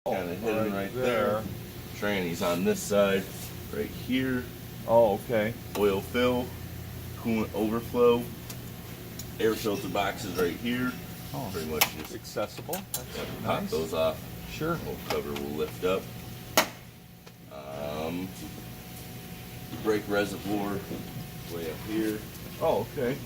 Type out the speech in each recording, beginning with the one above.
Kind of hidden right there. Tranny's on this side, right here. Oh, okay. Oil fill, coolant overflow, air filter boxes right here. Oh, Pretty much just accessible. That's pop nice. those off. Sure. Whole cover will lift up. Brake reservoir way up here. Oh, okay.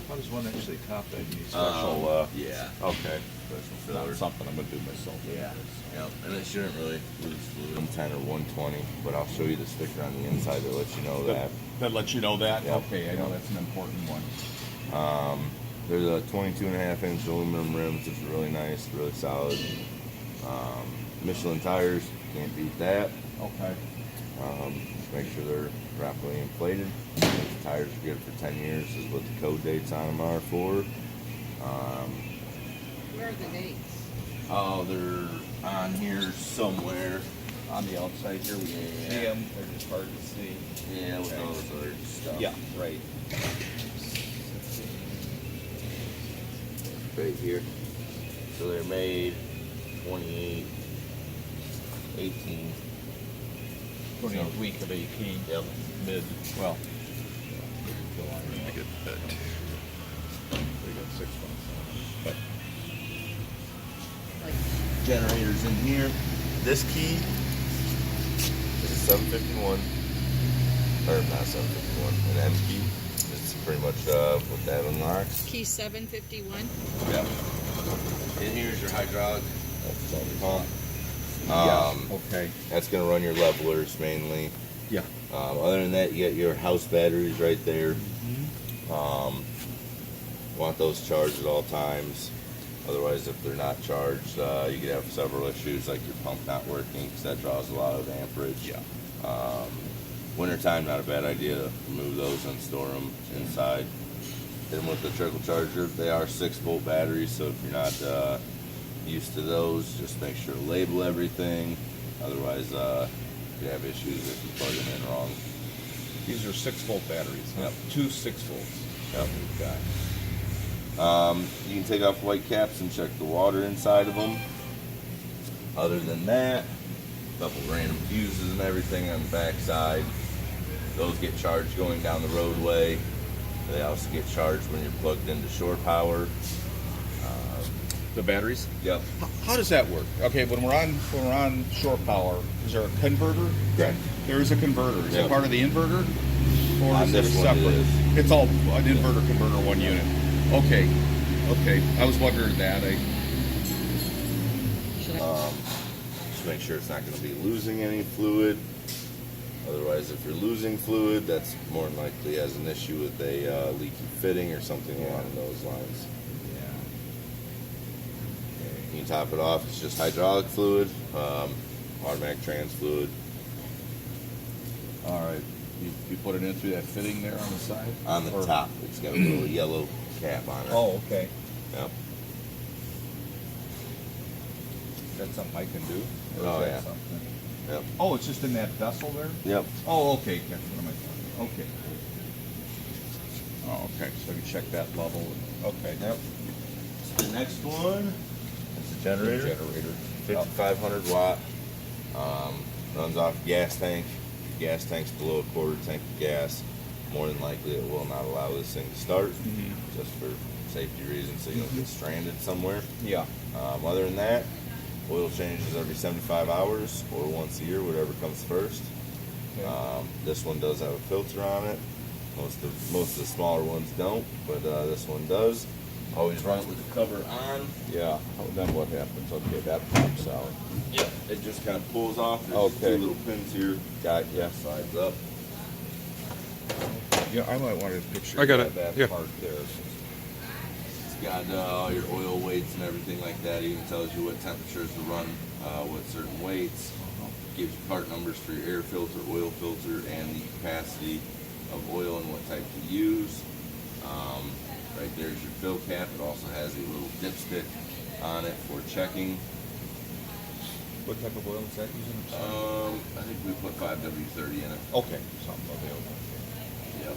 How does one actually top that? You need special. Yeah. Okay. Special Not filler. something I'm gonna do myself. Yeah. Yep. And it shouldn't really lose fluid. 110 or 120, but I'll show you the sticker on the inside that lets you know that. That lets you know that. Yep. Okay, I know that's an important one. There's a 22.5-inch aluminum rims, which is really nice, really solid. Michelin tires, can't beat that. Okay. Just make sure they're properly inflated. The tires are good for 10 years, is what the code dates on them are for. Where are the dates? Oh, they're on here somewhere. On the outside here, we Yeah. see them. They're just hard to see. Yeah, with Okay. all this other stuff. Yeah, right. Right here. So they're made 28, 18. 28th week of 18. Yep. Mid. Well. I get that. We got 6 months. But Like, Generators in here. This key is a 751, or not 751, an M key. It's pretty much what that unlocks. key 751. Yep. And here's your hydraulic pump. okay. That's going to run your levelers mainly. Yeah. Other than that, you got your house batteries right there. Want those charged at all times. Otherwise, if they're not charged, you could have several issues like your pump not working because that draws a lot of amperage. Yeah. Wintertime, not a bad idea to remove those and store them inside. Hit them with the trickle charger. They are 6-volt batteries, so if you're not used to those, just make sure to label everything. Otherwise, you have issues if you plug them in wrong. These are 6-volt batteries. Huh? Yep. 2 6-volts. Yep. Got it. You can take off white caps and check the water inside of them. Other than that, a couple random fuses and everything on the back side. Those get charged going down the roadway. They also get charged when you're plugged into shore power. The batteries. Yep. How does that work? Okay, when we're on shore power, is there a converter? Correct. There is a converter. Is Yep. it part of the inverter, or On is it this one it separate? is. It's all an inverter converter, one unit. Okay. Okay. I was wondering that. Should I? Just make sure it's not going to be losing any fluid. Otherwise, if you're losing fluid, that's more than likely has an issue with a leaky fitting or something along those lines. You can top it off. It's just hydraulic fluid, automatic trans fluid. All right. You put it in through that fitting there on the side. On the Or- top, it's got a little yellow cap on it. Oh, okay. Yep. That's something I can do. Or is Oh, that yeah. something- Yep. Oh, it's just in that vessel there. Yep. Oh, okay. What am I talking? Okay. Oh, okay. So I can check that level. Okay. Yep. So the next one is the generator. Generator. 5,500 watt. Runs off gas tank. If your gas tank's below a quarter tank of gas, more than likely it will not allow this thing to start, just for safety reasons, so you don't get stranded somewhere. Yeah. Other than that, oil changes every 75 hours or once a year, whatever comes first. Okay. This one does have a filter on it. Most of the smaller ones don't, but this one does. Always run it with the cover on. Yeah. Oh, then what happens? Okay, that pops out. Yep. It just kind of pulls off. There's Okay. 2 little pins here. Got ya. Sides up. Yeah, I might want to picture I got it. that Yeah. part there. It's got all your oil weights and everything like that. It even tells you what temperatures to run with certain weights. Gives you part numbers for your air filter, oil filter, and the capacity of oil and what type to use. Right there's your fill cap. It also has a little dipstick on it for checking. What type of oil is that using? I think we put 5W30 in it. Okay, something available. Yep.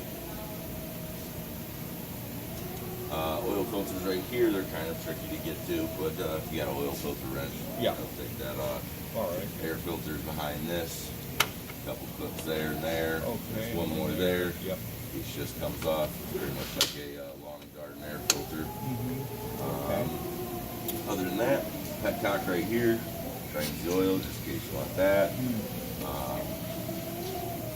Oil filters right here, they're kind of tricky to get to, but if you got an oil filter wrench, Yeah. take that off. All right. Air filters behind this, couple clips there and there. Okay. One more there. Yep. Each just comes off, very much like a long garden air filter. Okay. Other than that, petcock right here, drains the oil just in case you want that.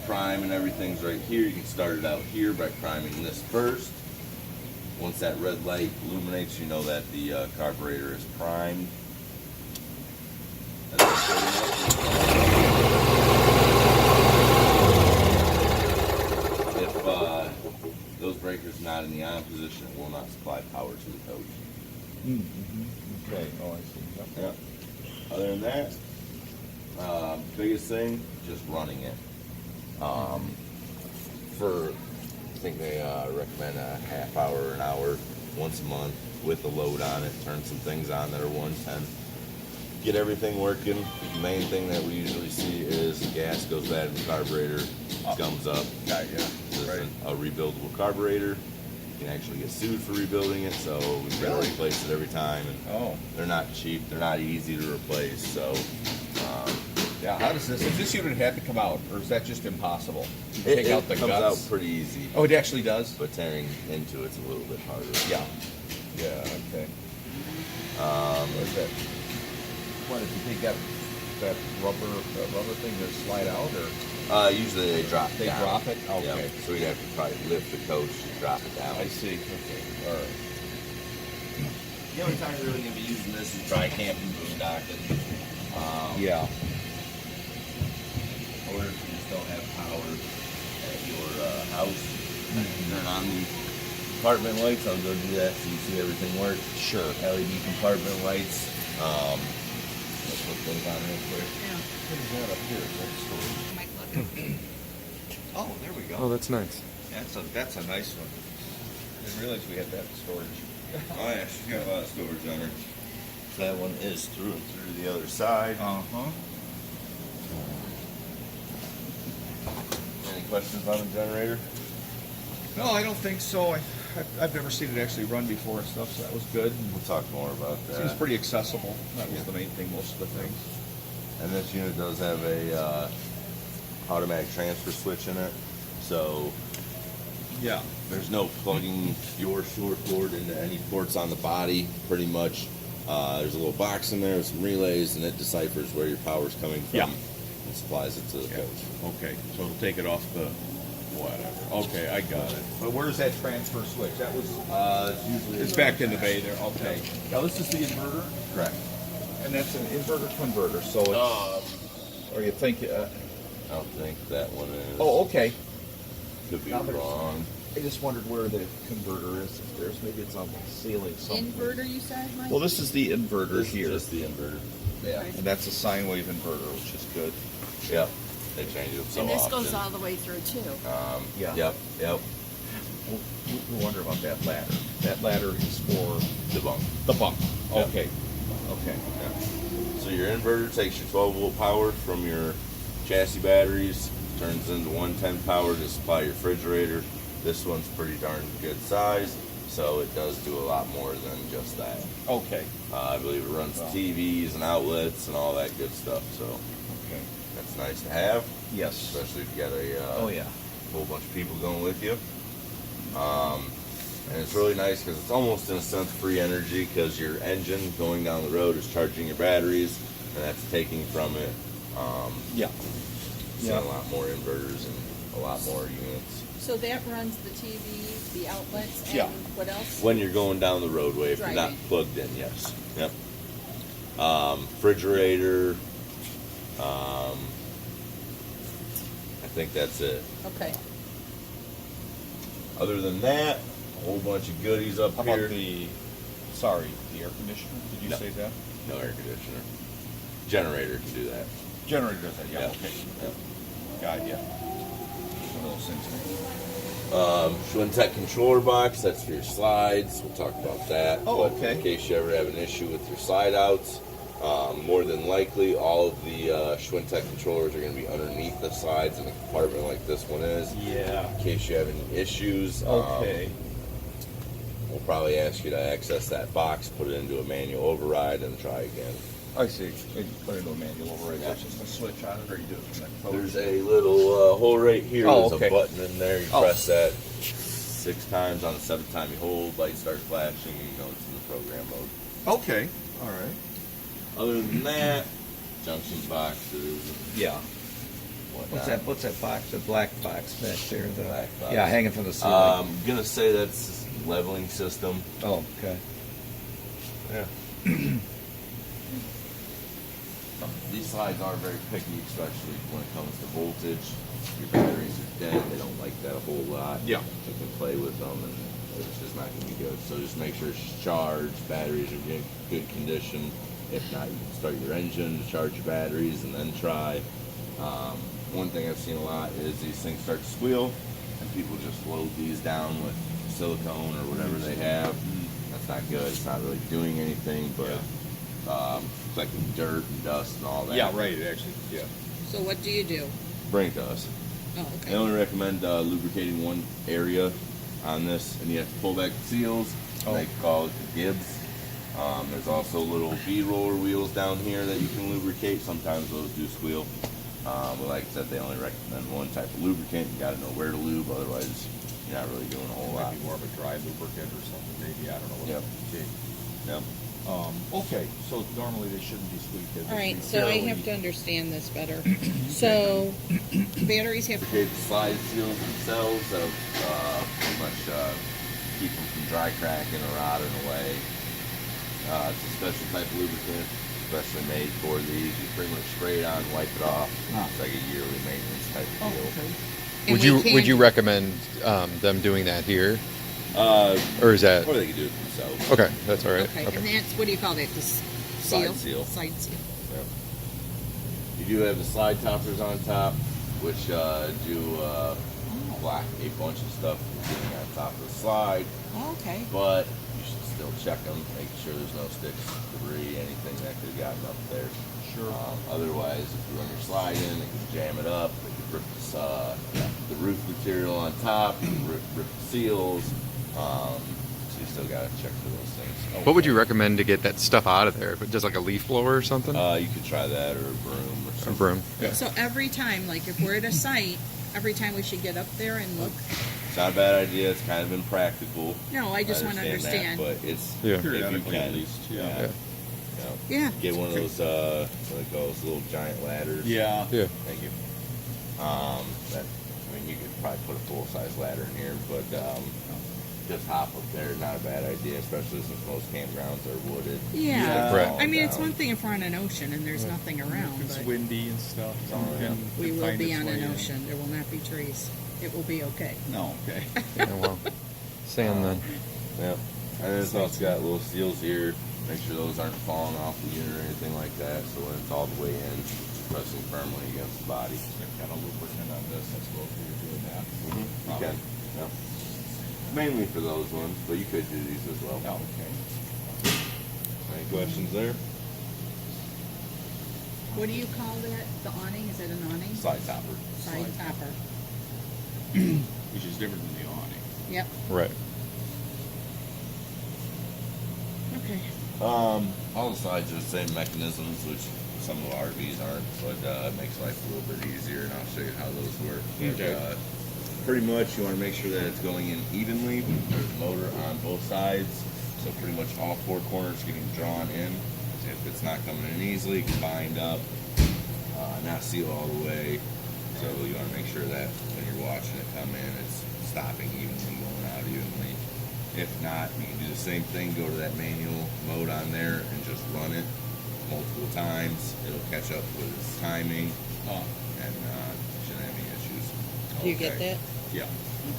Prime and everything's right here. You can start it out here by priming this first. Once that red light illuminates, you know that the carburetor is primed. And then if those breakers not in the on position, it will not supply power to the coach. Okay. Oh, I see. Yep. Yeah. Other than that, biggest thing, just running it. I think they recommend a half hour or an hour once a month with a load on it. Turn some things on that are 110. Get everything working. The main thing that we usually see is the gas goes bad in the carburetor, gums up. Yeah. This Right. is a rebuildable carburetor. You can actually get sued for rebuilding it, so we've got to replace it every time. And Oh. they're not cheap. They're not easy to replace. So Yeah. How does this unit have to come out, or is that just impossible? You it, take out the comes guts. out pretty easy, Oh, it actually does. but tearing into it's a little bit harder. Yeah. Yeah. Okay. What's that? What if you take that rubber thing to slide out, or Usually they drop. they down. drop it? Yeah, Okay. so we'd have to probably lift the coach and drop it down. I see. Okay. All right. The only time you're really gonna be using this is dry camping, boondocking. Yeah. Or if you just don't have power at your house, turn on the compartment lights. I'll go do that so you see everything work. Sure. LED compartment lights. Let's put those on real quick. Yeah. What is that up here? Is that storage? Might look. Oh, there we go. Oh, that's nice. That's a nice one. I didn't realize we had that storage. Oh yeah, she's got a lot of storage on her. That one is through and through the other side. Uh-huh. Any questions on the generator? No, I don't think so. I've never seen it actually run before and stuff, so that was good. We'll talk more about that. Seems pretty accessible. That was the main thing, most of the things. And this unit does have a automatic transfer switch in it, so Yeah. there's no plugging your short cord into any ports on the body. Pretty much, there's a little box in there with some relays, and it deciphers where your power's coming from Yeah. and supplies it to the coach. Okay, so it'll take it off the whatever. Okay, I got it. But where's that transfer switch? That was. It's usually It's back in the bay there. Okay. Now this is the inverter, correct. and that's an inverter converter. So it's. Or you think? I don't think that one is. Oh, okay. Could be Now there's- wrong. I just wondered where the converter is. If there's maybe it's on the ceiling somewhere. Inverter, you said, Mike? Well, this is the inverter This here, is just the inverter. Yeah. Okay. and that's a sine wave inverter, which is good. Yep. They change it so And this often. goes all the way through too. Yeah. Yep. Yep. We wonder about that ladder. That ladder is for The bunk. the bunk. Yep. Okay. Okay. So your inverter takes your 12-volt power from your chassis batteries, turns into 110 power to supply your refrigerator. This one's pretty darn good size, so it does do a lot more than just that. Okay. I believe it runs Wow. TVs and outlets and all that good stuff, so Okay. that's nice to have, Yes. especially if you got a Oh yeah. whole bunch of people going with you. And it's really nice because it's almost in a sense free energy because your engine going down the road is charging your batteries, and that's taking from it. Yeah. Seeing a lot more inverters and a lot more units. So that runs the TV, the outlets, and Yeah. what else? When you're going down the roadway, if you're not Driving. plugged in, yes. Yep. Refrigerator. I think that's it. Okay. Other than that, a whole bunch of goodies up How here. about the air conditioner? Did you No. say that? No air conditioner. Generator can do that. Generator does that. Yeah. Yeah. Okay. Yep. Got ya. One of those things. Schwintek controller box, that's for your slides. We'll talk about that. Oh, But okay. In case you ever have an issue with your slide outs, more than likely all of the Schwintek controllers are going to be underneath the slides in a compartment like this one is. Yeah. In case you have any issues. Okay. we'll probably ask you to access that box, put it into a manual override, and try again. I see. You put it into a manual override. There's just a switch on it, or you do it from that code? There's a little hole right here. Oh, There's okay. a button in there. You Oh. press that 6 times. On the 7th time you hold, light starts flashing, and you know it's in the program mode. Okay. All right. Other than that, junction boxes. Yeah. Whatnot. What's that box? The black box back there. The Black box. Yeah, hanging from the ceiling. I'm gonna say that's leveling system. Oh, okay. Yeah. These slides are very picky, especially when it comes to voltage. Your batteries are dead; they don't like that a whole lot. Yeah. You can play with them, and it's just not going to be good. So just make sure it's charged. Batteries are in good condition. If not, you can start your engine to charge your batteries, and then try. One thing I've seen a lot is these things start to squeal, and people just load these down with silicone or whatever they have. That's not good. It's not really doing anything, but collecting dirt and dust and all that. Yeah, right. Actually, yeah. So what do you do? Bring it to us. Oh, I okay. only recommend lubricating one area on this, and you have to pull back the seals. Oh. They call it the Gibbs. There's also little V-roller wheels down here that you can lubricate. Sometimes those do squeal. But like I said, they only recommend one type of lubricant. You got to know where to lube, otherwise you're not really doing a whole lot. Might be more of a dry lubricant or something, maybe. I don't know. Yep. Okay. Yep. Okay. So normally they shouldn't be squeaked. All right, so I have to understand this better. So batteries have, Lubricate the slide seals themselves. That'll pretty much keep them from dry cracking or rotting away. It's a special type of lubricant, especially made for these. You pretty much spray it on, wipe it off. It's like a yearly maintenance type of deal. and Would you can- recommend them doing that here, Or or is that they can do it themselves. okay? That's all right. Okay, and that's, what do you call that, the Side seal? seal. Side seal. Yep. You do have the slide toppers on top, which do block a bunch of stuff from getting on top of the slide, Oh, okay. but you should still check them, make sure there's no sticks, debris, anything that could have gotten up there. Sure. Otherwise, if you run your slide in, it could jam it up. It could rip the roof material on top. It could rip the seals. So you still got to check for those things. What would you recommend to get that stuff out of there? Just like a leaf blower or something? You could try that, or a broom, or a something. broom. Yeah. So every time, like if we're at a site, every time we should get up there and look? It's not a bad idea. It's kind of impractical. No, I just want to understand. that, but it's Yeah. if you Periodically, can, at least, yeah. You know, Yeah. get one of those what do they call those little giant ladders. Yeah. Yeah. Thank you. That, I mean, you could probably put a full size ladder in here, but just hop up there is not a bad idea, especially since most campgrounds are wooded. Yeah. Right. I mean, it's Down. one thing if we're on an ocean and there's nothing around, It's but windy and stuff. So Oh, yeah. we will find be its on way an in. ocean. There will not be trees. It will be okay. No. Okay. Yeah, well, sand then. Yep. And then it's also got little seals here. Make sure those aren't falling off the unit or anything like that. So when it's all the way in, pressing firmly against the body. Got a lubricant on this. I suppose we could do that. You can. Yep. Mainly for those ones, but you could do these as well. Oh, okay. Any questions there? What do you call that? The awning? Is that an awning? Slide topper. Side topper. Which is different than the awning. Yep. Right. Okay. All the slides are the same mechanisms, which some of the RVs aren't, but it makes life a little bit easier, and I'll show you how those work. Okay. Pretty much, you want to make sure that it's going in evenly. There's a motor on both sides, so pretty much all 4 corners getting drawn in. If it's not coming in easily, it can bind up, not seal all the way. So you want to make sure that when you're watching it come in, it's stopping evenly, going out evenly. If not, you can do the same thing, go to that manual mode on there and just run it multiple times. It'll catch up with its timing and shouldn't have any issues. Do you get that? Yeah.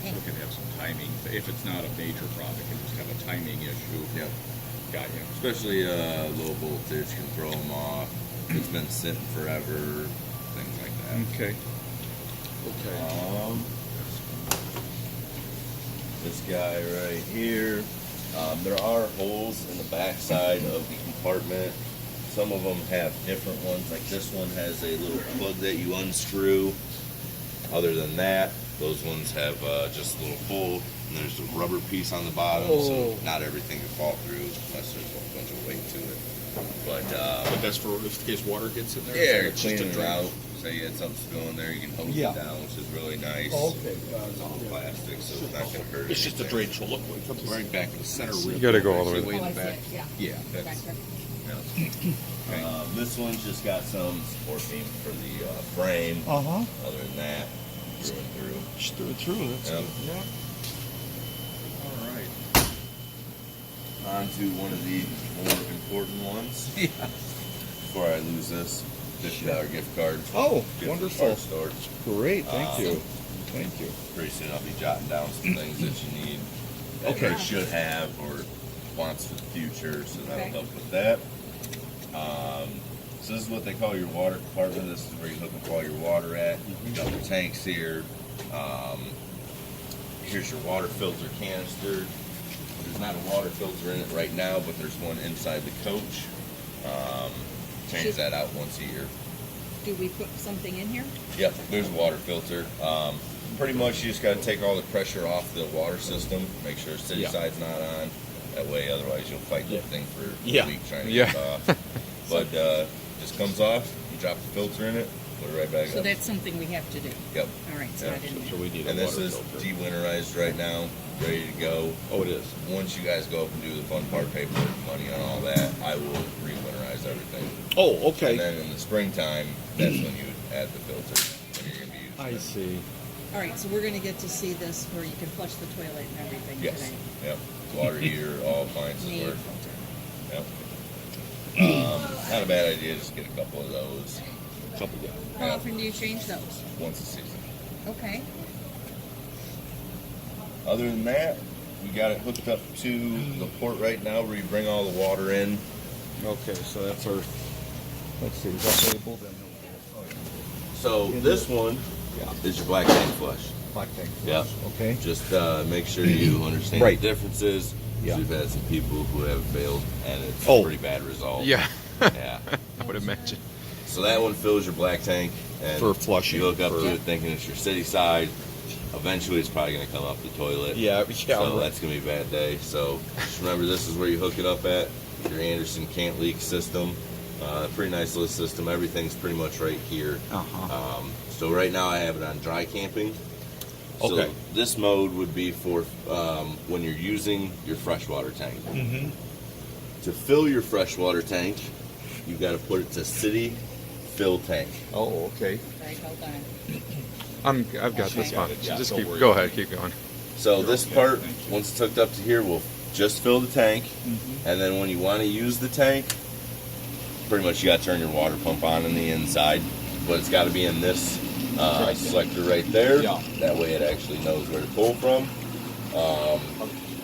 Okay. So it can have some timing. If it's not a major problem, it can just have a timing issue. Yep. Got you. Especially low voltage can throw them off. It's been sitting forever, things like that. Okay. Okay. This guy right here. There are holes in the backside of the compartment. Some of them have different ones. Like this one has a little plug that you unscrew. Other than that, Those ones have just a little hole, and there's a rubber piece on the bottom, so not everything can fall through unless there's a bunch of weight to it. But that's for if in case water gets in there. yeah, you're it's just a cleaning it drain. out. Say you had something spilling there, you can hose Yeah. it down, which is really nice. Okay. It's all plastic, so it's not going to hurt. It's just a anything. drain, so look, it comes right back to the center. You gotta go all the way Way in Oh, I the see back. it, yeah. Yeah, that's, Yeah. This one's just got some support beam for the frame. Uh-huh. Other than that, through and through. Just threw it through. That's Yep. yeah. all right. On to one of the more important ones. Yeah. Before I lose this, $50 gift card. Oh, Gift wonderful. Store. Great. Thank you. Awesome. Thank you. Pretty soon I'll be jotting down some things that you need, that Okay. you should have or wants for the future, so that'll Okay. help with that. So this is what they call your water compartment. This is where you hook up all your water at. You got your tanks here. Here's your water filter canister. There's not a water filter in it right now, but there's one inside the coach. Change that out once a year. Do we put something in here? Yep, there's a water filter. Pretty much you just got to take all the pressure off the water system, make sure city Yeah. side's not on. That way, otherwise you'll fight that thing for Yeah. a week trying to Yeah. get it off. But just comes off, you drop the filter in it, put it right back So up. that's something we have to do. Yep. All right, so Yeah. I didn't So know. we need And a this water is filter. de-winterized right now, ready to go. Oh, it is. Once you guys go up and do the fun part, paperwork, money on all that, I will re-winterize everything. Oh, And okay. then in the springtime, that's when you would add the filter when you're going to be using I it. see. All right, so we're gonna get to see this where you can flush the toilet and everything Yes. today. Yep. Water heater, all appliances Need a work. filter. Yep. Not a bad idea. Just get a couple of those Couple, yeah. How Yeah. often do you change those? once a season. Okay. Other than that, we got it hooked up to the port right now where you bring all the water in. Okay, so that's our. Let's see. Is that labeled? So this one Yeah. is your black tank flush. Black tank. Yeah. Okay. Just make sure you understand Right. the differences. Yeah. We've had some people who have failed, and it's Oh. a pretty bad result. Yeah. Yeah. I would imagine. So that one fills your black tank, and For flushing, you hook up for- to it thinking it's your city side. Eventually, it's probably going to come up the toilet. Yeah. So that's going to be a bad day. So just remember, this is where you hook it up at. Your Anderson can't leak system. Pretty nice little system. Everything's pretty much right here. Uh-huh. So right now I have it on dry camping. So Okay. this mode would be for when you're using your freshwater tank. Mm-hmm. To fill your freshwater tank, you've got to put it to city fill tank. Oh, okay. Right, hold on. I've got this Okay. one. Yeah, Just don't keep. worry. Go ahead. Keep going. So You're this okay, part, thank you. once it's hooked up to here, will just fill the tank. Mm-hmm. And then when you want to use the tank, pretty much you got to turn your water pump on in the inside. But it's got to be in this Right there. selector right there. Yeah. That way it actually knows where to pull from.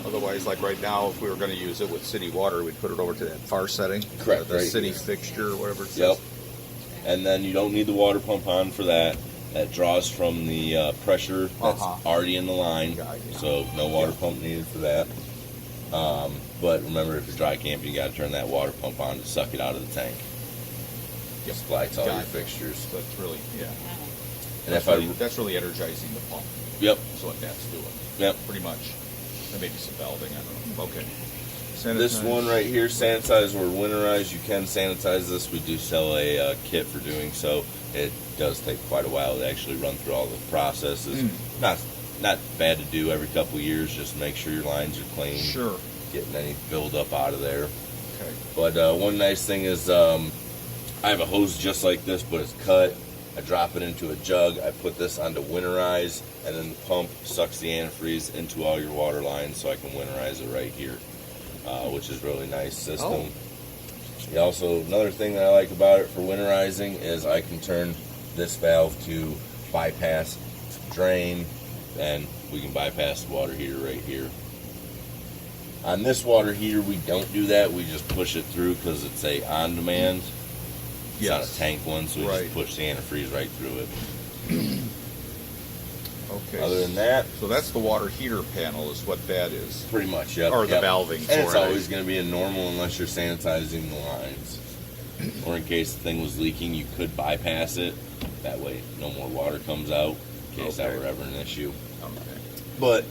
Otherwise, like right now, if we were going to use it with city water, we'd put it over to that far setting. Correct, The right city here. fixture, whatever it says. Yep. And then you don't need the water pump on for that. That draws from the pressure that's Uh-huh. already in the line. Got it, yeah. So no water pump needed for that. But remember, if you're dry camping, you got to turn that water pump on to suck it out of the tank. Yep. Supply to all Got your it. fixtures. So that's really, yeah. And if That's really energizing the pump. Yep, That's what that's doing. yep. Pretty much. And maybe some valving, I don't know. Okay. This Sanitize. one right here, sanitize or winterize. You can sanitize this. We do sell a kit for doing so. It does take quite a while to actually run through all the processes. Not bad to do every couple of years. Just make sure your lines are clean. Sure. Getting any buildup out of there. Okay. But one nice thing is I have a hose just like this, but it's cut. I drop it into a jug. I put this onto winterize, and then the pump sucks the antifreeze into all your water lines, so I can winterize it right here, which is really nice system. Oh. You also, another thing that I like about it for winterizing is I can turn this valve to bypass drain, and we can bypass the water heater right here. On this water heater, we don't do that. We just push it through because it's a on-demand. It's not Yes. a tank one, so we Right. just push the antifreeze right through it. Okay. Other than that, So that's the water heater panel is what that is. pretty much, yep. Or the yep. valving And it's for it. always going to be a normal unless you're sanitizing the lines. Or in case the thing was leaking, you could bypass it. That way, no more water comes out. case that were ever an issue. Okay. But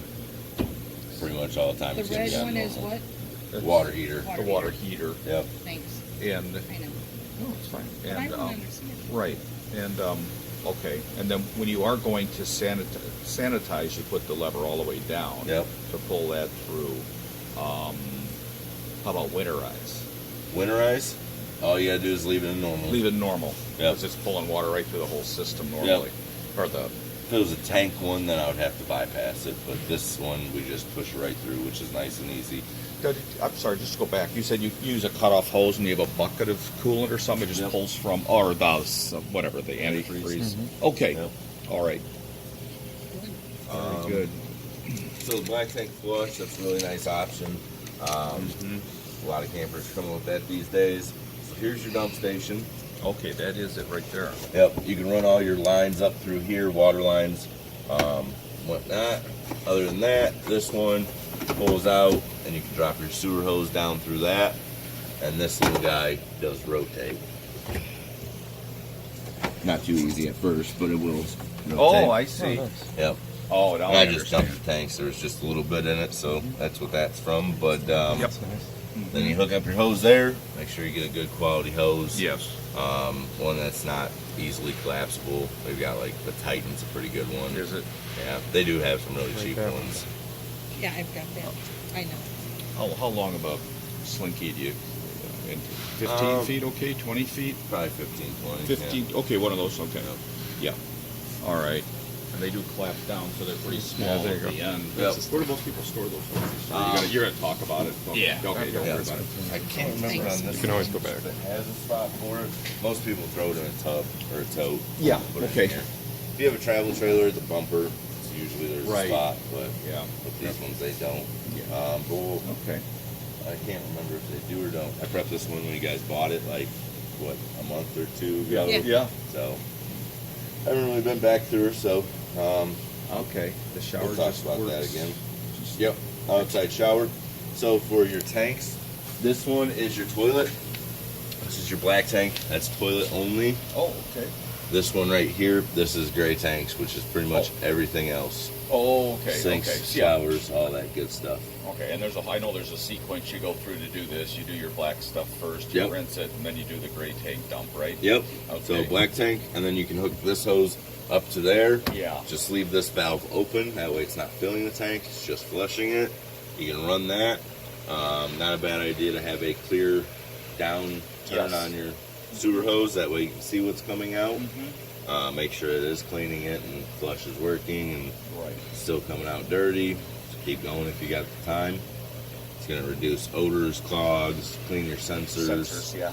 pretty much all the time The it's gonna red be on one is normal. what? That's Water heater. The water heater. Yep. Thanks. And, no, I know. it's fine. But I And, don't understand. right, and, okay, and then when you are going to sanitize, you put the lever all the way down. Yep. To pull that through. How about winterize? Winterize, all you gotta do is leave it in normal. Leave it normal. Yep. Because it's pulling water right through the whole system normally. Or the, If it was a tank one, then I would have to bypass it. But this one, we just push right through, which is nice and easy. I'm sorry, just to go back. You said you use a cutoff hose and you have a bucket of coolant or something. It just Yep. pulls from, or the whatever the antifreeze. Okay, Yep. all right. Um, Very good. So the black tank flush, that's a really nice option. A lot of campers coming with that these days. So here's your dump station. Okay, that is it right there. Yep, you can run all your lines up through here, water lines, whatnot. Other than that, this one pulls out, and you can drop your sewer hose down through that. And this little guy does rotate. Not too easy at first, but it will rotate. Oh, I see. Yep. Oh, now And I I just understand. dumped the tanks. There was just a little bit in it, so that's what that's from. But Yep. then you hook up your hose there. Make sure you get a good quality hose. Yes. One that's not easily collapsible. They've got like the Titan's a pretty good one. Is it? Yeah, they do have some really cheap there. ones. Yeah, I've got that. I know. How long of a slinky do you? 15 feet, okay? 20 feet? Probably 15, 20. 15, okay, one of those, okay. Yeah. All right. And they do clap down, so they're pretty small there at you the go. end. Yep. Where do most people store those? Um, You're gonna talk about it? Yeah. Okay, don't Yeah. worry about it. I can't remember Thanks. on this. You can always one go back. if it has a spot for it. Most people throw it in a tub or a tote. Yeah, Put it in okay. here. If you have a travel trailer, the bumper, usually there's Right. a spot, but Yeah. with these ones they don't. Yeah. But Okay. I can't remember if they do or don't. I prepped this one when you guys bought it, like, what, a month or two ago? Yeah. Yeah. So, I haven't really been back through her, so Okay. The shower we'll talk just about works. that again. Yep, outside shower. So for your tanks, this one is your toilet. This is your black tank. That's toilet only. Oh, okay. This one right here, this is gray tanks, which is pretty much everything else. Oh, okay. Sinks, okay. showers, all that good stuff. Okay, and I know there's a sequence you go through to do this. You do your black stuff first, you Yep. rinse it, and then you do the gray tank dump, right? Yep. So Okay. black tank, and then you can hook this hose up to there. Yeah. Just leave this valve open. That way it's not filling the tank, it's just flushing it. You can run that. Not a bad idea to have a clear down turn Yes. on your sewer hose. That way you can see what's coming out. Mm-hmm. Make sure it is cleaning it and flush is working and Right. still coming out dirty. Just keep going if you got the time. It's going to reduce odors, clogs, clean your Sensors, yeah.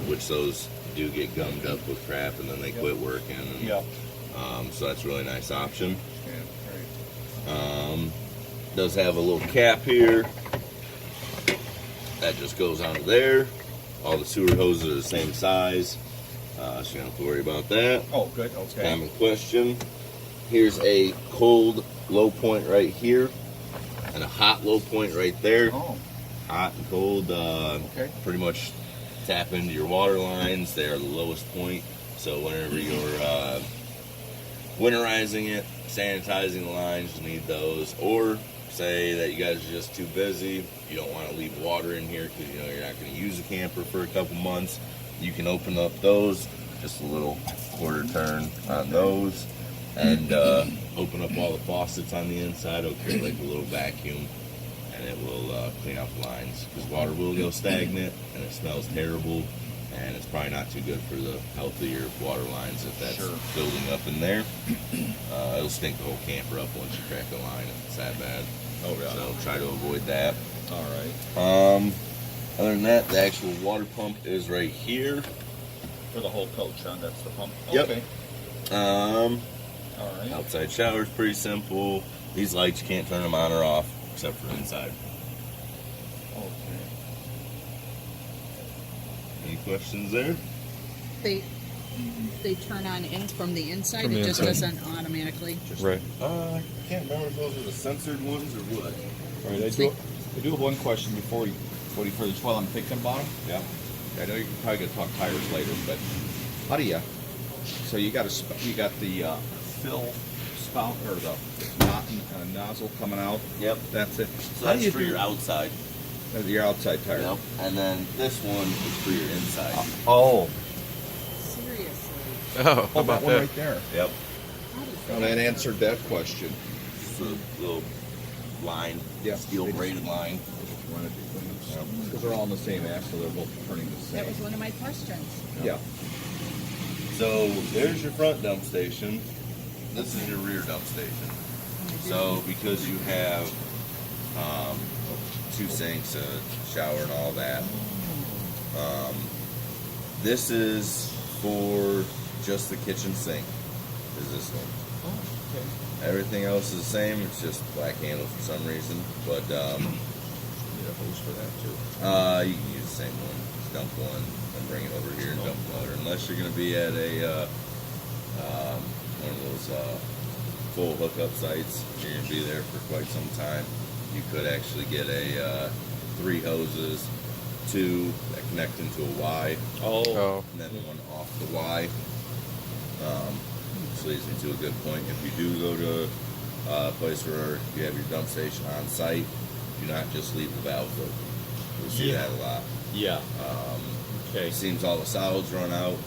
which those do get gummed up with crap and then they quit working. And, Yep. so that's a really nice option. Yeah, right. Does have a little cap here that just goes onto there. All the sewer hoses are the same size, so you don't have to worry about that. Oh, good. Okay. Common question. Here's a cold low point right here and a hot low point right there. Oh, Hot and cold, okay. pretty much tap into your water lines. They are the lowest point. So whenever you're winterizing it, sanitizing the lines, you need those. Or say that you guys are just too busy, you don't want to leave water in here because you know you're not going to use a camper for a couple months. You can open up those, just a little quarter turn on those, and open up all the faucets on the inside. It'll create like a little vacuum, and it will clean out the lines because water will go stagnant and it smells terrible, and it's probably not too good for the health of your water lines if that's Sure. building up in there. It'll stink the whole camper up once you crack a line if it's that bad. Oh, yeah. So try to avoid that. All right. Other than that, the actual water pump is right here. For the whole coach, huh? That's the pump. Yep. Okay. All right. Outside shower is pretty simple. These lights, you can't turn them on or off except for inside. Okay. Any questions there? They turn on in from the inside. From the It just inside. doesn't automatically. Right. I can't remember if those are the censored ones or what. All right. I do have one question before you further. While I'm thinking about them. Yeah. I know you're probably gonna talk tires later, but how do you? So you got the fill spout or the nozzle coming out. Yep. That's it. So How do that's you for do your outside. your outside tire? Yep. And then this one is for your inside. Oh, Seriously. Oh, how oh, about that one that? right there. Yep. How does Well, that answered that question. Just a little line, Yeah. steel braided line. Because they're all in the same axle, they're both turning the That same. was one of my questions. Yeah. So there's your front dump station. This is your rear dump station. So because you have 2 sinks, a shower, and all that, this is for just the kitchen sink. Is this one? Everything else is the same. It's just black handle for some reason. But Need a hose for that too. you can use the same one. Just dump one and bring it over here and dump water. Unless you're going to be at a one of those full hookup sites, you're going to be there for quite some time. You could actually get a 3 hoses, 2 that connect into a Y, Oh, and then one off the Y. Which leads me to a good point. If you do go to a place where you have your dump station on site, do not just leave the valves open. We see Yeah. that a lot. Yeah. Okay. It seems all the solids run out.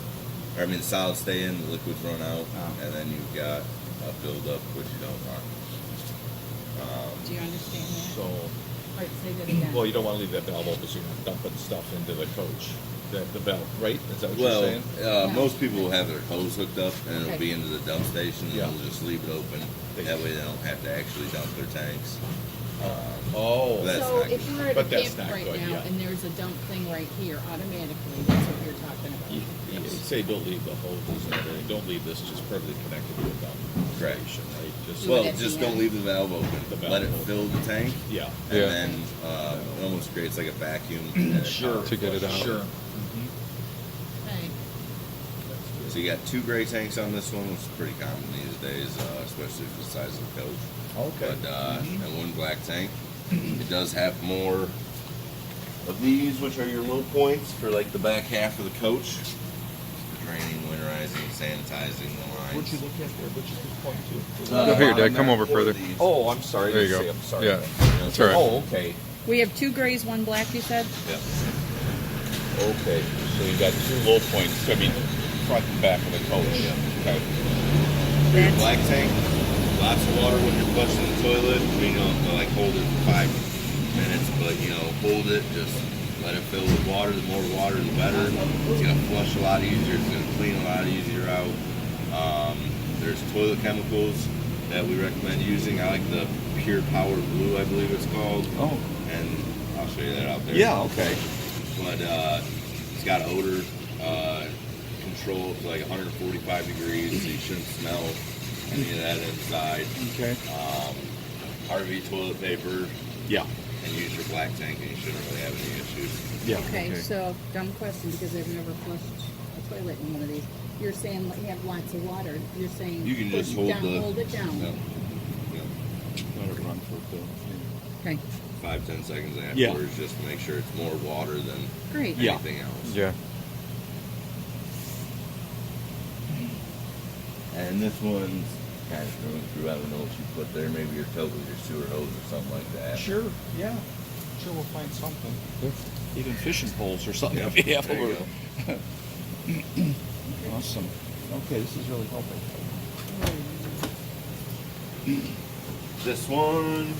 Or, I mean, the solids stay in, the liquids run out, Oh. and then you've got a buildup, which you don't want. Do you understand that? So, All right, say that again. well, you don't want to leave that valve open so you're not dumping stuff into the coach. The valve, right? Is that what Well, you're saying? Yeah. most people will have their hose hooked up, and it'll Okay. be into the dump station, and Yeah. they'll just leave it open. That way they don't have to actually dump their tanks. Oh. That's So not if good. we're at a But that's camp not right good, now yeah. and there's a dump thing right here, automatically, that's what you're talking about. You say don't leave the hoses and everything. Don't leave this just perfectly connected to a dump Correct. station, right? Just Do it Well, at the just don't end. leave the valve open. The valve Let it open. fill the tank, yeah. and Yeah. then it almost creates like a vacuum. and a Sure. power To get it flush. out. Sure. Okay. So you got 2 gray tanks on this one, which is pretty common these days, especially for the size of the coach. Okay. But and 1 black tank. It does have more of these, which are your low points for like the back half of the coach. Draining, winterizing, sanitizing the lines. What'd you look at there? What'd you point to? Go here, Dad, come over Four further. of these. Oh, I'm sorry. There you Let's go. see, I'm sorry. Yeah, that's all right. Oh, okay. We have 2 grays, 1 black, you said? Yep. Okay. So you got 2 low points. I mean, front and back of the coach. Okay. For your black tank, lots of water when you're flushing the toilet. You don't have to like hold it for 5 minutes, but hold it, just let it fill with water. The more water, the better. It's gonna flush a lot easier. It's gonna clean a lot easier out. There's toilet chemicals that we recommend using. I like the Pure Power Blue, I believe it's called, Oh. and I'll show you that out there. Yeah. Okay. But it's got odor control to like 145 degrees, so you shouldn't smell any of that inside. Okay. RV toilet paper, Yeah. and use your black tank, and you shouldn't really have any issues. Yeah. Okay, so dumb question because I've never flushed a toilet in one of these. You're saying you have lots of water. You're saying You can push just it hold down, the hold it down. Yeah. Let it run for a bit. Okay, 5-10 seconds Yeah. afterwards, just to make sure it's more water than great. Yeah. anything else. yeah. And this one's kind of going through. I don't know what you put there. Maybe your tote with your sewer hose or something like that. Sure. Yeah. Sure, we'll find something. Even fishing poles or something. Yep, Yeah. there you go. Awesome. Okay, this is really helping. This one,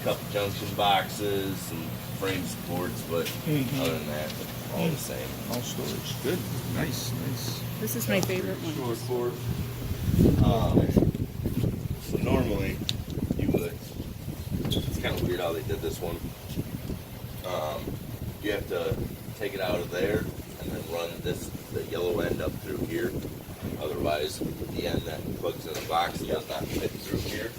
couple junction boxes, some frame supports, but Mhm. other than that, all the same. All storage. Good. Nice. Nice. This is my favorite one. Short cord. So normally you would. It's kind of weird how they did this one. You have to take it out of there and then run the yellow end up through here. Otherwise, the end that plugs in the box does not fit through here.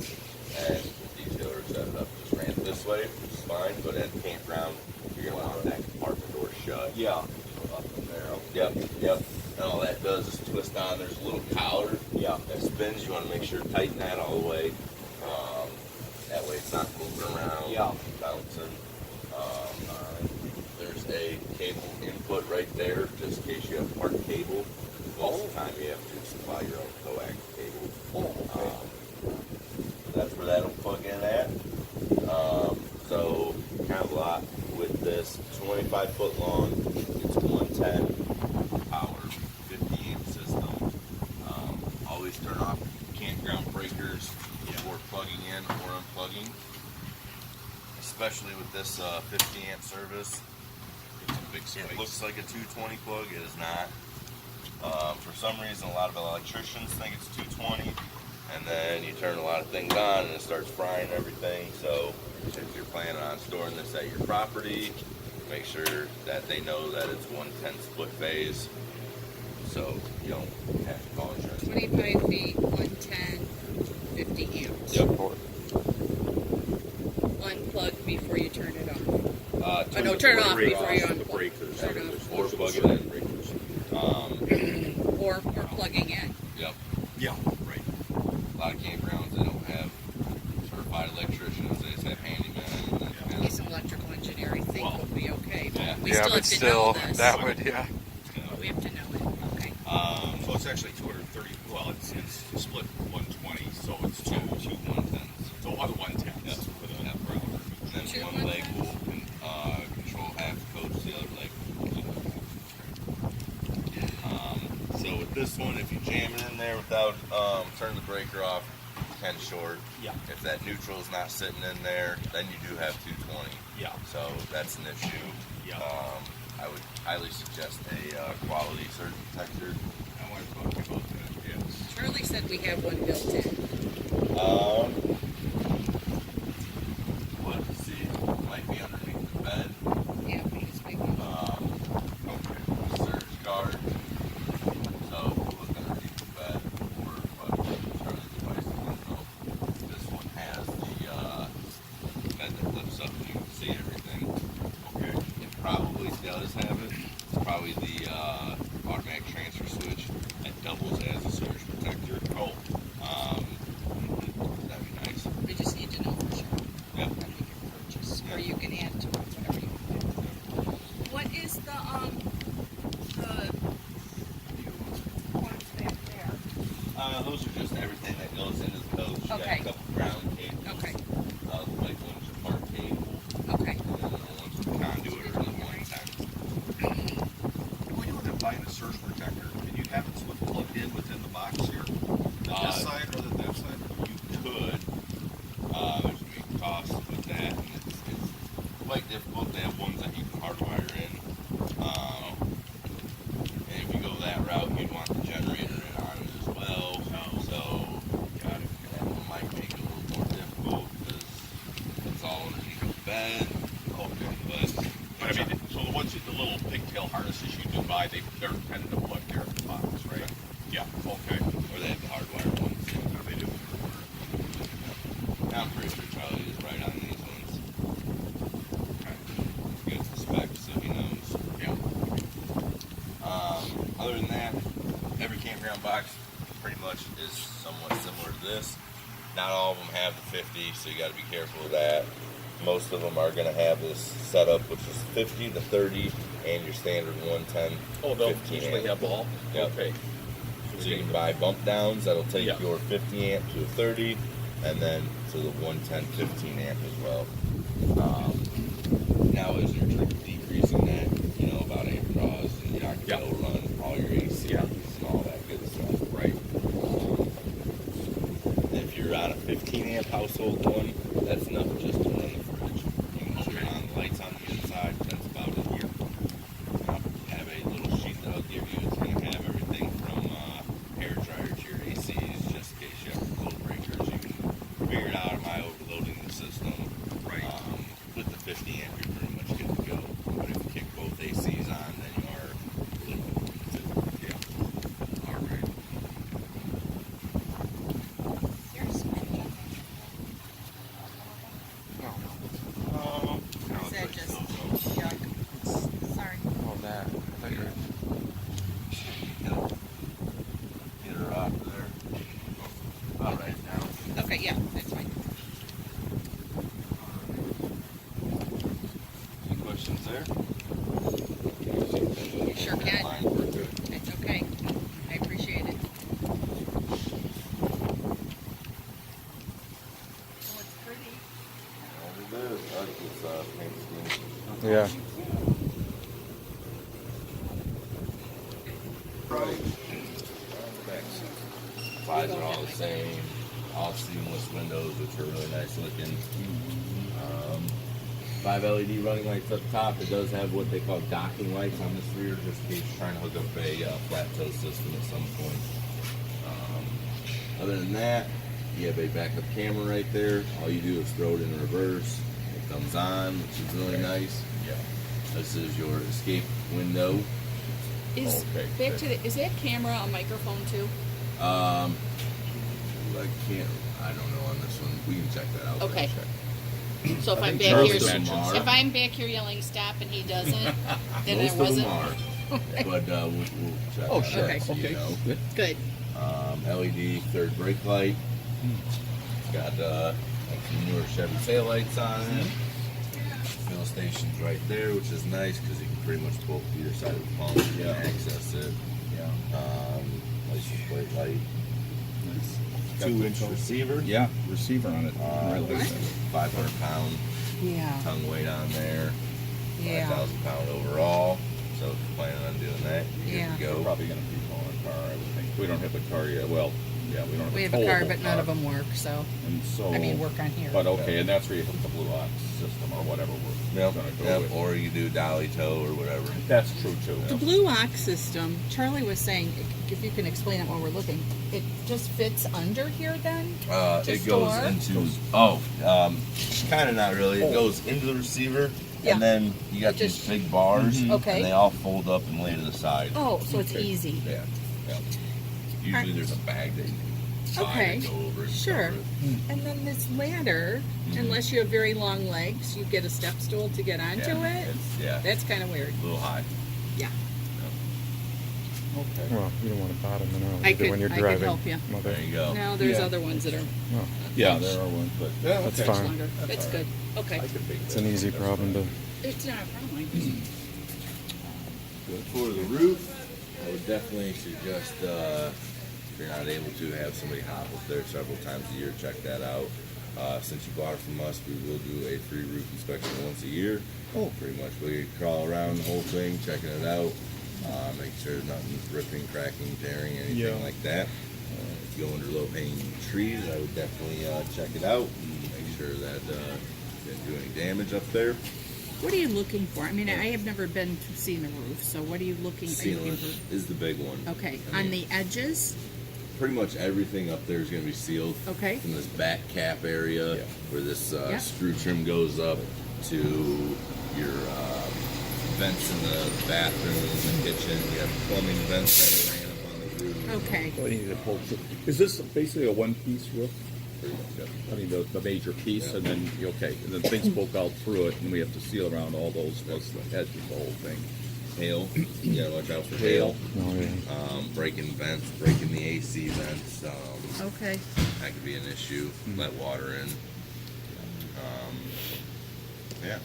And the detailer set it up, just ran it this way, which is fine. But at the campground, you're gonna want that compartment door shut. Yeah. Up in there. Yep. And all that does is twist on. There's a little collar. Yeah. That spins. You want to make sure to tighten that all the way. That way it's not moving around. Yeah. Bouncing. There's a cable input right there, just in case you have part cable. Most of the time you have to supply your own code. breakers before plugging in or unplugging. Especially with this 50 amp service. It's a big space. It looks like a 220 plug, it is not. For some reason, a lot of electricians think it's 220, and then you turn a lot of things on and it starts frying everything. So if you're planning on storing this at your property, make sure that they know that it's 110 split phase, so you don't have to call insurance. 25 feet, 110, 50 amps. Yep. Unplug before you turn it off. Turn no, the turn it off breaker before you The unplug. breakers. Turn it off. Or plug it in. Breakers. Or plugging in. Yep. Yeah, right. A lot of campgrounds, they don't have certified electricians, they just have handymen. And Maybe some electrical engineering think Well, would be okay, but yeah. we Yeah, still but have to still, know this. that would, yeah. But we have to know it. Okay. So it's actually 230. Well, it's split 120, so it's two 110s. So other 110s Yep. for the Yep. router. And then Two one leg 110s? will control half the coach, the other leg will so with this one, if you jam it in there without turning the breaker off, you can short. Yeah. If that neutral is not sitting in there, then you do have 220. Yeah. So that's an issue. Yeah. I would highly suggest a quality surge protector. I want to talk about that. Yes. Charlie said we have one built in. What, see, might be underneath the bed. Yeah, it's big one. Surge guard. So look underneath the bed or what Charlie's device is. So this one has the bed that flips up and you can see everything. Okay. It probably does have it. It's probably the automatic transfer switch that doubles as a surge protector. Oh. That'd be nice. We just need to know for sure. Yep. That we can purchase, or Yeah. you can add to it, whatever you want to do. What is the ones back there? Those are just everything that goes into the coach. You Okay. got a couple ground cables. Okay, Like one's a part cable, okay. and then the one's a conduit or the 110. When you were buying a surge protector, did you have it plugged in within the box here? This side or that side? You could. There's gonna be costs with that, and it's quite difficult. They have ones that you can hardwire in. And if you go that route, you'd want the generator in on it as well. So Got it. that one might make it a little more difficult because it's all underneath the bed. Okay. But I mean, so the little pigtail harnesses you do buy, they're intended to plug there in the box, right? Right. Yeah. Okay. or they have the hardwire ones. Yeah, they do. I'm pretty sure Charlie is right on these ones. Okay. He gets the specs, so he knows. Yeah. Other than that, every campground box pretty much is somewhat similar to this. Not all of them have the 50, so you got to be careful of that. Most of them are going to have this setup, which is 50 to 30, and your standard 110. Oh, they'll 15 usually amp. have all? Yep. Okay. So you can buy bump downs that'll take Yeah. your 50 amp to a 30, and then to the 110 15 amp as well. Now, is there a trick of decreasing that? You know about amp draws, and you're not going to Yeah. be able to run all your ACs Yeah. and all that good stuff. Right. If you're on a 15 amp household one, that's enough just to run the fridge. You can turn on the lights on the inside, that's about it. Have a little sheet that I'll give you. It's going to have everything from hair dryer to your ACs, just in case you have cold breakers. You can figure it out. Am I overloading the system? Right. With the 50 amp, you're pretty much good to go. But if you kick both ACs on, then you are a little overloaded. Yeah. All right. There's Is that just yuck? Sorry. Oh, that. I thought you were. Get her off there. All right, now. Okay, yeah, that's fine. Any questions there? You sure can. Line work good. It's okay. I appreciate it. Oh, it's pretty. It is. I like this paint scheme. Yeah. Right. Sides are all the same. all seamless windows, which are really nice looking. 5 LED running lights up top. It does have what they call docking lights on this rear, just in case you're trying to hook up a flat tow system at some point. Other than that, you have a backup camera right there. All you do is throw it in reverse. It comes on, which is really nice. Yeah. This is your escape window. Is Okay, back good. to the, is that camera a microphone too? I don't know on this one. We can check that out. Okay. So if I I'm think back Charlie here, mentioned if I'm back here yelling stop and he doesn't, then Most it of wasn't. them are, but we'll check. Oh, that sure. out so you Okay. know. Good. Good. LED third brake light. It's got like some newer Chevy taillights on it. Fuel station's right there, which is nice because you can pretty much pull to either side of the pump and Yeah. access it. Yeah. License plate light. Got 2-inch the- receiver. Yeah, receiver on it. Really. What? 500 pound Yeah. tongue weight on there. Yeah. 5,000 pound overall. So if you're planning on doing that, you're Yeah. good to We're go. probably going to be calling a car, I would think. We don't have a car yet. Well, yeah, we don't have We a have a car, towable but none of them work. So And so, I mean, work on here. But okay, and that's where you hook the Blue Ox system or whatever we're Yep, going to go yep. with. Or you do dolly tow or whatever. That's true too. the Blue Ox system, Charlie was saying, if you can explain it while we're looking, it just fits under here then? To It goes store? into kind of not really. It goes into the receiver, Yeah. and then you got It these just- big bars, Okay. and they all fold up and lay to the side. Oh, so it's Okay. easy. Yeah, yeah. Usually Alright. there's a bag that you can tie Okay. and go over it. and Sure. cover it. And then this ladder, unless you have very long legs, you get a step stool to get onto Yeah, it. it's That's kind of weird. a little high. Yeah. Okay. Well, you don't want to bottom it out I either could- when you're I could driving. help you. Mother. There you go. No, there's Yeah. other ones that are Oh, Yeah, there are ones, but Yeah, That's okay. fine. longer. That's good. Okay. I could make it's that. an easy That's problem fine. to. It's not a problem. For the roof, I would definitely suggest if you're not able to have somebody hop up there several times a year, check that out. Since you bought it from us, we will do a free roof inspection once a year. Oh. Pretty much we crawl around the whole thing, checking it out, make sure there's nothing ripping, cracking, tearing, anything Yeah. like that. If you go under low-hanging trees, I would definitely check it out and make sure that didn't do any damage up there. What are you looking for? I mean, I have never been to seeing a roof, so what are you looking? Are you looking Sealant for? is the big one. Okay, I on mean, the edges. pretty much everything up there is going to be sealed. Okay. From this back cap area Yeah. where this Yep. screw trim goes up to your vents in the bathroom, in the kitchen. You have plumbing vents that ran up on the roof. Okay. So I need to pull. Is this basically a one-piece roof? Pretty much, yep. I mean, the major piece, Yeah. and then okay, and then things poke out through it, and we have to seal around all those plus the edges, the whole thing. Hail. You gotta watch out for hail. Oh yeah. Breaking vents, breaking the AC vents. Okay. That could be an issue. Let water in. Yeah.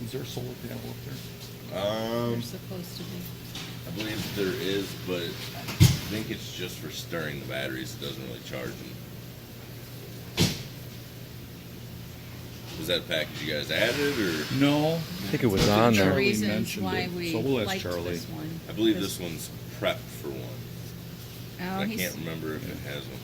Is there a solar panel up there? They're supposed to be. I believe there is, but I think it's just for stirring the batteries. It doesn't really charge them. Was that a package you guys added, or? No. I think it was on The there. Charlie reasons mentioned why it, we so we'll ask liked Charlie. this one. I believe because- this one's prepped for one. Oh, I he's- can't remember if it has one.